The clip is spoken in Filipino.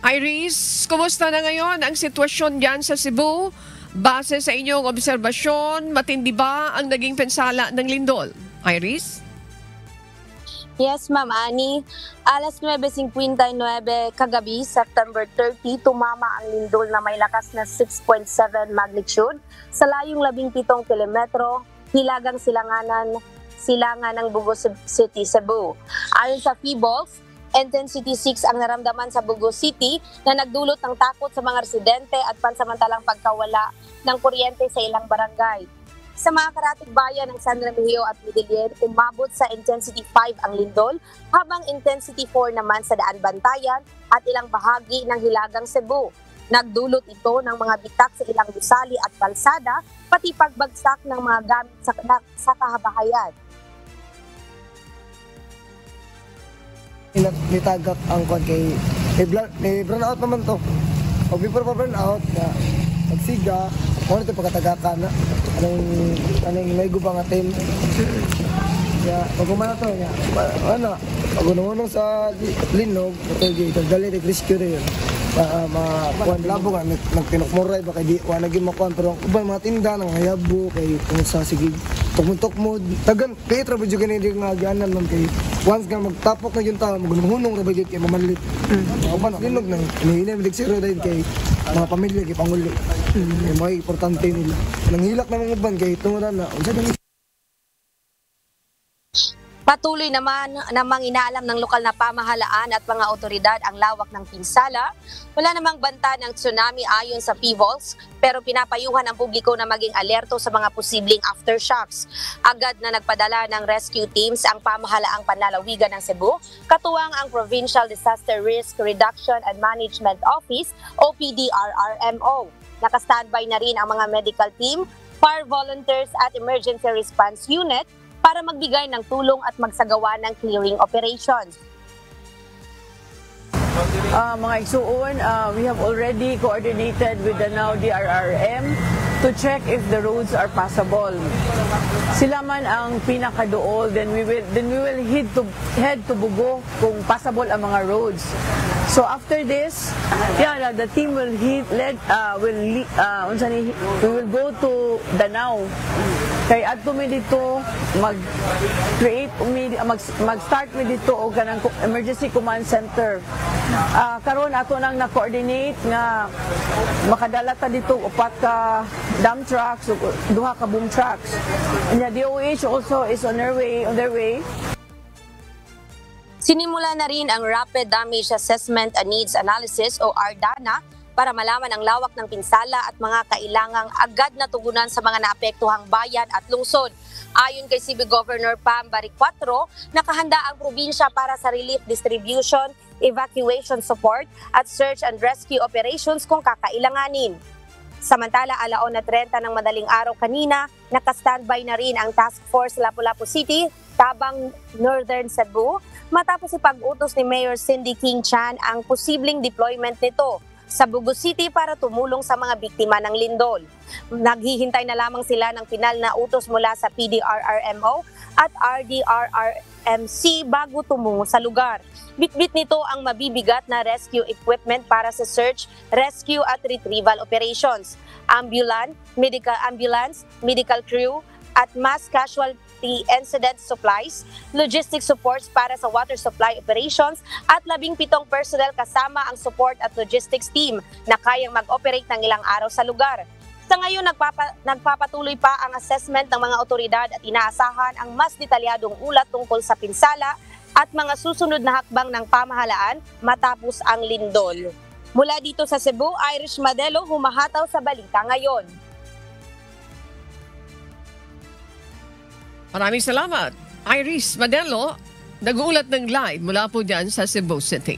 Iris, kumusta na ngayon ang sitwasyon diyan sa Cebu? Base sa inyong obserbasyon, matindi ba ang naging pinsala ng lindol? Iris? Yes, Ma'am Ani. Alas 9:59 kagabi, September 30, tumama ang lindol na may lakas na 6.7 magnitude sa layong 17 kilometro, hilagang silangan ng Bugo City, Cebu. Ayon sa PHIVOLCS, Intensity 6 ang naramdaman sa Bugo City na nagdulot ng takot sa mga residente at pansamantalang pagkawala ng kuryente sa ilang barangay. Sa mga karatig bayan ng San Remigio at Medellin, umabot sa Intensity 5 ang lindol, habang Intensity 4 naman sa Daan Bantayan at ilang bahagi ng Hilagang Cebu. Nagdulot ito ng mga bitak sa ilang gusali at kalsada, pati pagbagsak ng mga gamit sa kahabahayan. Nitagak ang kwan kay may burn out naman to. O before pa burn out, pagsiga, mo nito pagkatagakan na. Anong may gubang atin. Ya, pag kumana to niya. Ano, pag unong sa linog, ito dali rescue rin. Kuan labo nga nagtinokmuray ba kay di wa naging makuan pero ubay mga tinda nang hayabo kay kung sa sige tugmuntok mo tagan kay trabaho jud gani nga ganan man kay once nga magtapok na yung tao magununong ra ba jud kay mamanlit uban linog nang iniinom dig zero dahil kay mga pamilya kay pangulo may importante nila nanghilak na mga uban kay tungod na unsa dali. Patuloy naman namang inaalam ng lokal na pamahalaan at mga otoridad ang lawak ng pinsala. Wala namang banta ng tsunami ayon sa PHIVOLCS, pero pinapayuhan ang publiko na maging alerto sa mga posibleng aftershocks. Agad na nagpadala ng rescue teams ang pamahalaang panlalawigan ng Cebu, katuwang ang Provincial Disaster Risk Reduction and Management Office o PDRRMO. Naka-standby na rin ang mga medical team, fire volunteers at emergency response unit para magbigay ng tulong at magsagawa ng clearing operations. Mga igsuon, we have already coordinated with the now DRRM to check if the roads are passable. Sila man ang pinakaduol, then we will head to Bugo kung passable ang mga roads. So after this, the team will we will go to Danao. Kay adto mi dito mag-start mi dito og kanang emergency command center. Karon ato nang na-coordinate nga makadala ta dito upat ka dump trucks ug duha ka boom trucks. And the DOH also is on their way. Sinimula na rin ang Rapid Damage Assessment and Needs Analysis o RDANA para malaman ang lawak ng pinsala at mga kailangang agad na tugunan sa mga naapektuhang bayan at lungsod. Ayon kay CB Governor Pam Bariccuatro, nakahanda ang probinsya para sa relief distribution, evacuation support at search and rescue operations kung kakailanganin. Samantala, 1:30 ng madaling araw kanina, naka-standby na rin ang Task Force Lapu-Lapu City, Tabang Northern Cebu, matapos ipag-utos ni Mayor Cindy King Chan ang posibleng deployment nito sa Bugo City para tumulong sa mga biktima ng lindol. Naghihintay na lamang sila ng pinal na utos mula sa PDRRMO at RDRRMC bago tumungo sa lugar. Bitbit nito ang mabibigat na rescue equipment para sa search, rescue at retrieval operations. Ambulance, medical crew at mass casualty incident supplies, logistics supports para sa water supply operations at 17 personnel kasama ang support at logistics team na kayang mag-operate ng ilang araw sa lugar. Sa ngayon, nagpapatuloy pa ang assessment ng mga otoridad at inaasahan ang mas detalyadong ulat tungkol sa pinsala at mga susunod na hakbang ng pamahalaan matapos ang lindol. Mula dito sa Cebu, Irish Madelo, humahataw sa balita ngayon. Maraming salamat. Iris Madelo, nag-uulat ng live mula po dyan sa Cebu City.